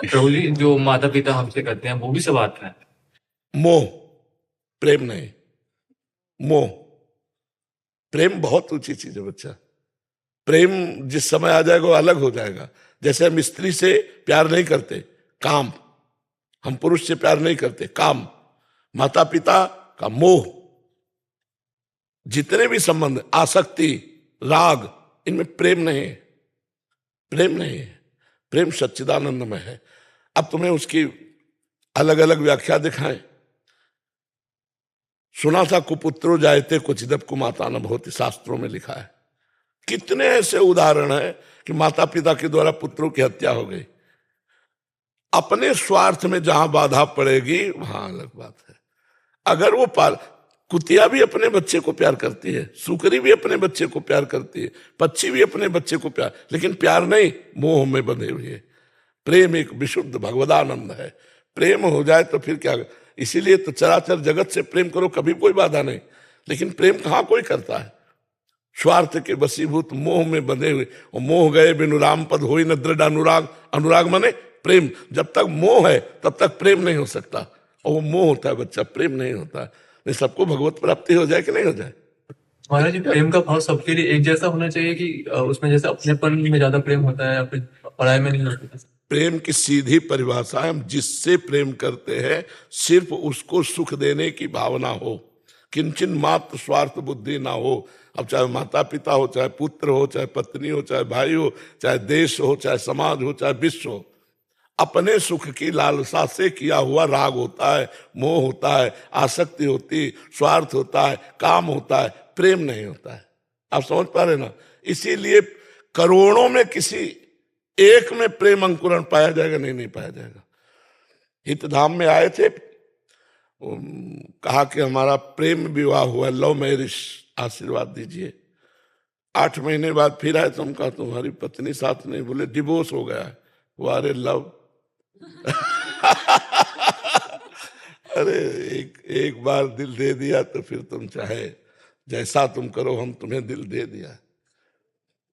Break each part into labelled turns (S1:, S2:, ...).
S1: प्रभु जी, जो माता पिता हमसे करते हैं वो भी सब आता है।
S2: मोह, प्रेम नहीं। मोह, प्रेम बहुत ऊंची चीज है बच्चा। प्रेम जिस समय आ जाएगा वो अलग हो जाएगा। जैसे हम स्त्री से प्यार नहीं करते, काम। हम पुरुष से प्यार नहीं करते, काम। माता पिता का मोह, जितने भी संबंध, आसक्ति, राग, इनमें प्रेम नहीं है। प्रेम नहीं है। प्रेम सच्चिदानंद में है। अब तुम्हें उसकी अलग अलग व्याख्या दिखाएं। सुना था कुपुत्रो जायते क्वचिदप कुमाता न भवति, शास्त्रों में लिखा है। कितने ऐसे उदाहरण हैं कि माता पिता के द्वारा पुत्रों की हत्या हो गई। अपने स्वार्थ में जहां बाधा पड़ेगी वहां अलग बात है। अगर वो कुतिया भी अपने बच्चे को प्यार करती है, सुकरी भी अपने बच्चे को प्यार करती है, पक्षी भी अपने बच्चे को प्यार, लेकिन प्यार नहीं, मोह में बंधे हुए है। प्रेम एक विशुद्ध भगवदानंद है। प्रेम हो जाए तो फिर क्या। इसीलिए तो चराचर जगत से प्रेम करो, कभी कोई बाधा नहीं। लेकिन प्रेम कहां कोई करता है। स्वार्थ के वशीभूत मोह में बंधे हुए, और मोह गए बिनु राम पद होई न दृढ़ अनुराग। अनुराग माने प्रेम। जब तक मोह है तब तक प्रेम नहीं हो सकता, और वो मोह होता है बच्चा, प्रेम नहीं होता। नहीं, सबको भगवत प्राप्ति हो जाए कि नहीं हो जाए।
S1: महाराज जी, प्रेम का भाव सबके लिए एक जैसा होना चाहिए कि उसमें जैसे अपनेपन में ज्यादा प्रेम होता है या फिर पढ़ाई में नहीं होता?
S2: प्रेम की सीधी परिभाषा है, हम जिससे प्रेम करते हैं सिर्फ उसको सुख देने की भावना हो, किंचन मात्र स्वार्थ बुद्धि ना हो। अब चाहे माता पिता हो, चाहे पुत्र हो, चाहे पत्नी हो, चाहे भाई हो, चाहे देश हो, चाहे समाज हो, चाहे विश्व हो, अपने सुख की लालसा से किया हुआ राग होता है, मोह होता है, आसक्ति होती, स्वार्थ होता है, काम होता है, प्रेम नहीं होता है। आप समझ पा रहे ना। इसीलिए करोड़ों में किसी एक में प्रेम अंकुरण पाया जाएगा? नहीं, नहीं पाया जाएगा। हितधाम में आए थे, कहा कि हमारा प्रेम विवाह हुआ, लव मैरिज, आशीर्वाद दीजिए। 8 महीने बाद फिर आए तो हम कहा तुम्हारी पत्नी साथ नहीं, बोले डिवोर्स हो गया है। वो अरे लव अरे एक बार दिल दे दिया तो फिर तुम चाहे जैसा तुम करो, हम तुम्हें दिल दे दिया।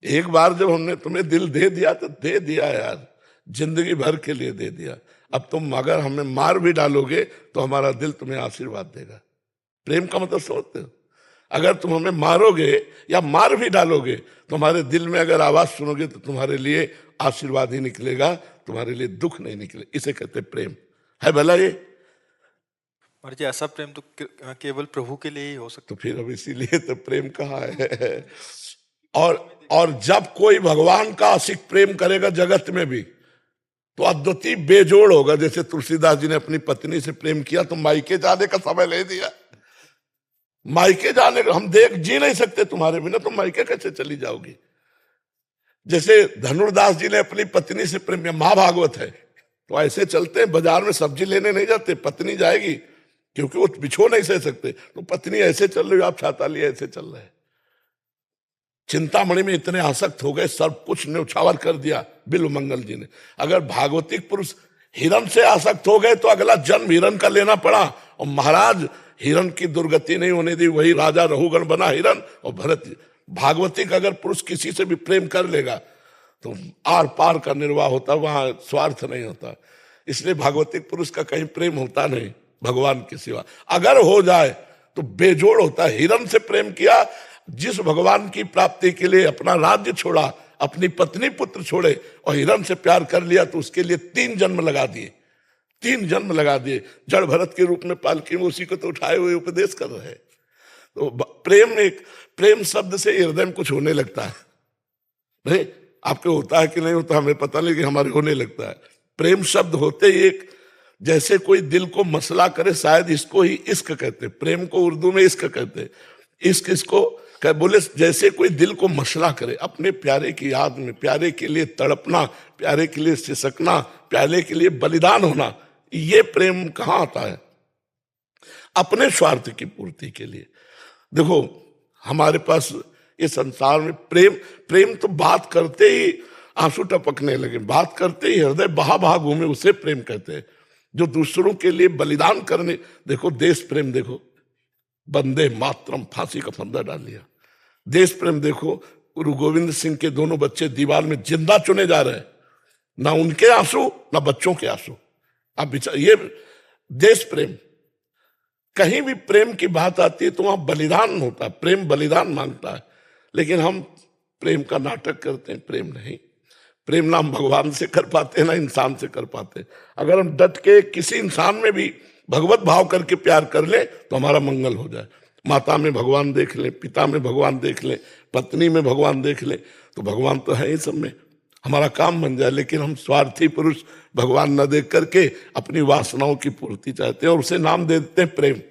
S2: एक बार जब हमने तुम्हें दिल दे दिया तो दे दिया यार, जिंदगी भर के लिए दे दिया। अब तुम अगर हमें मार भी डालोगे तो हमारा दिल तुम्हें आशीर्वाद देगा। प्रेम का मतलब समझते हो। अगर तुम हमें मारोगे या मार भी डालोगे तो हमारे दिल में अगर आवाज सुनोगे तो तुम्हारे लिए आशीर्वाद ही निकलेगा, तुम्हारे लिए दुख नहीं निकले। इसे कहते प्रेम है भला ये।
S3: और जी ऐसा प्रेम तो केवल प्रभु के लिए ही हो सकता।
S2: तो फिर अब इसीलिए तो प्रेम कहाँ है। और जब कोई भगवान का आशिक प्रेम करेगा जगत में भी तो अद्वितीय बेजोड़ होगा। जैसे तुलसीदास जी ने अपनी पत्नी से प्रेम किया तो मायके जाने का समय ले दिया। मायके जाने का हम जी नहीं सकते तुम्हारे बिना, तुम मायके कैसे चली जाओगी। जैसे धनुर्दास जी ने अपनी पत्नी से प्रेम किया, महाभागवत है, तो ऐसे चलते हैं बाजार में सब्जी लेने नहीं जाते, पत्नी जाएगी क्योंकि वो बिछो नहीं सह सकते, तो पत्नी ऐसे चल रही, आप छाता लिए ऐसे चल रहे हैं। चिंतामणि में इतने आसक्त हो गए, सब कुछ न्यौछावर कर दिया बिल्व मंगल जी ने। अगर भागवतिक पुरुष हिरण से आसक्त हो गए तो अगला जन्म हिरण का लेना पड़ा, और महाराज हिरण की दुर्गति नहीं होने दी, वही राजा रहुगण बना हिरण। और भरत भागवतिक अगर पुरुष किसी से भी प्रेम कर लेगा तो आर पार का निर्वाह होता, वहां स्वार्थ नहीं होता। इसलिए भागवतिक पुरुष का कहीं प्रेम होता नहीं भगवान के सिवा। अगर हो जाए तो बेजोड़ होता है। हिरण से प्रेम किया, जिस भगवान की प्राप्ति के लिए अपना राज्य छोड़ा, अपनी पत्नी पुत्र छोड़े और हिरण से प्यार कर लिया, तो उसके लिए 3 जन्म लगा दिए, 3 जन्म लगा दिए। जड़ भरत के रूप में पालकी में उसी को तो उठाए हुए उपदेश कर रहे हैं। तो प्रेम शब्द से हृदय में कुछ होने लगता है। नहीं, आपके होता है कि नहीं होता हमें पता नहीं, कि हमारे होने लगता है। प्रेम शब्द होते ही एक, जैसे कोई दिल को मसला करे, शायद इसको ही इश्क कहते। प्रेम को उर्दू में इश्क कहते। इश्क इसको बोले जैसे कोई दिल को मसला करे, अपने प्यारे की याद में प्यारे के लिए तड़पना, प्यारे के लिए सिसकना, प्यारे के लिए बलिदान होना। ये प्रेम कहाँ आता है? अपने स्वार्थ की पूर्ति के लिए। देखो हमारे पास ये संसार में प्रेम तो बात करते ही आंसू टपकने लगे, बात करते ही हृदय बहा बहा घूमे, उसे प्रेम कहते हैं। जो दूसरों के लिए बलिदान करने, देखो देश प्रेम, देखो वंदे मातरम, फांसी का फंदा डाल लिया। देश प्रेम देखो, गुरु गोविंद सिंह के दोनों बच्चे दीवार में जिंदा चुने जा रहे हैं, ना उनके आंसू ना बच्चों के आंसू। आप विचार, ये देश प्रेम, कहीं भी प्रेम की बात आती है तो वहां बलिदान होता है, प्रेम बलिदान मांगता है। लेकिन हम प्रेम का नाटक करते हैं, प्रेम नहीं। प्रेम ना हम भगवान से कर पाते ना इंसान से कर पाते। अगर हम डट के किसी इंसान में भी भगवत भाव करके प्यार कर ले तो हमारा मंगल हो जाए। माता में भगवान देख ले, पिता में भगवान देख ले, पत्नी में भगवान देख ले, तो भगवान तो है ही सब में, हमारा काम बन जाए। लेकिन हम स्वार्थी पुरुष भगवान न देख करके अपनी वासनाओं की पूर्ति चाहते हैं और उसे नाम दे देते हैं प्रेम।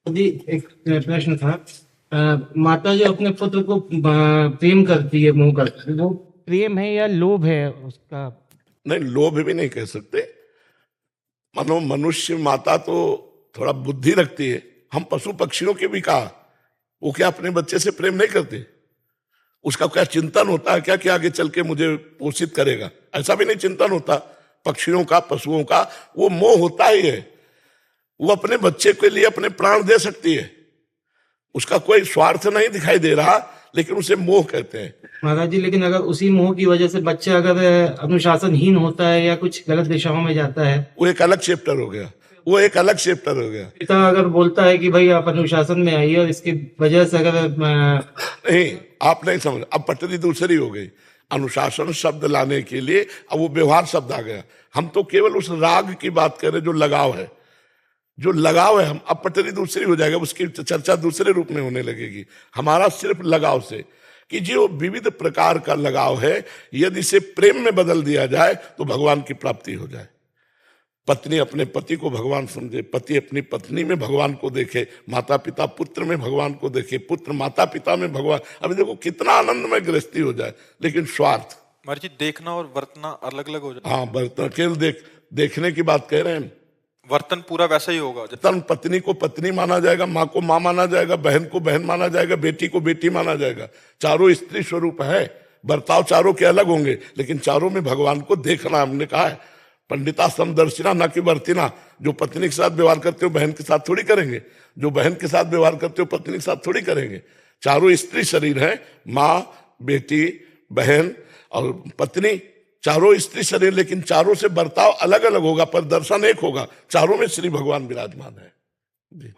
S4: जी, एक प्रश्न था। माता जो अपने पुत्र को प्रेम करती है, मोह करती है, वो प्रेम है या लोभ है उसका?
S2: नहीं, लोभ भी नहीं कह सकते। मानो मनुष्य माता तो थोड़ा बुद्धि रखती है, हम पशु पक्षियों के भी कहा, वो क्या अपने बच्चे से प्रेम नहीं करते? उसका क्या चिंतन होता है क्या कि आगे चल के मुझे पोषित करेगा? ऐसा भी नहीं चिंतन होता पक्षियों का, पशुओं का। वो मोह होता ही है, वो अपने बच्चे के लिए अपने प्राण दे सकती है, उसका कोई स्वार्थ नहीं दिखाई दे रहा, लेकिन उसे मोह कहते हैं।
S4: महाराज जी, लेकिन अगर उसी मोह की वजह से बच्चा अगर अनुशासनहीन होता है या कुछ गलत दिशाओं में जाता है,
S2: वो एक अलग चैप्टर हो गया, वो एक अलग चैप्टर हो गया।
S4: पिता अगर बोलता है कि भाई आप अनुशासन में आइए और इसकी वजह से अगर
S2: नहीं, आप नहीं समझ, अब पटरी दूसरी हो गई। अनुशासन शब्द लाने के लिए अब वो व्यवहार शब्द आ गया। हम तो केवल उस राग की बात कर रहे जो लगाव है, जो लगाव है। हम अब पटरी दूसरी हो जाएगा, उसकी चर्चा दूसरे रूप में होने लगेगी। हमारा सिर्फ लगाव से, कि जो विविध प्रकार का लगाव है, यदि इसे प्रेम में बदल दिया जाए तो भगवान की प्राप्ति हो जाए। पत्नी अपने पति को भगवान समझे, पति अपनी पत्नी में भगवान को देखे, माता पिता पुत्र में भगवान को देखे, पुत्र माता पिता में भगवान। अभी देखो कितना आनंदमय गृहस्थी हो जाए। लेकिन स्वार्थ,
S3: महाराज जी, देखना और वर्तना अलग अलग हो जाए।
S2: हाँ, बर्तन केवल देखने की बात कह रहे हैं।
S3: वर्तन पूरा वैसा ही होगा।
S2: तन पत्नी को पत्नी माना जाएगा, माँ को माँ माना जाएगा, बहन को बहन माना जाएगा, बेटी को बेटी माना जाएगा। चारों स्त्री स्वरूप है, बर्ताव चारों के अलग होंगे, लेकिन चारों में भगवान को देखना। हमने कहा है पंडिता समदर्शिना ना कि वर्तिना। जो पत्नी के साथ व्यवहार करते हो बहन के साथ थोड़ी करेंगे, जो बहन के साथ व्यवहार करते हो पत्नी के साथ थोड़ी करेंगे। चारों स्त्री शरीर है, माँ, बेटी, बहन और पत्नी, चारों स्त्री शरीर, लेकिन चारों से बर्ताव अलग अलग होगा पर दर्शन एक होगा। चारों में श्री भगवान विराजमान है। जी।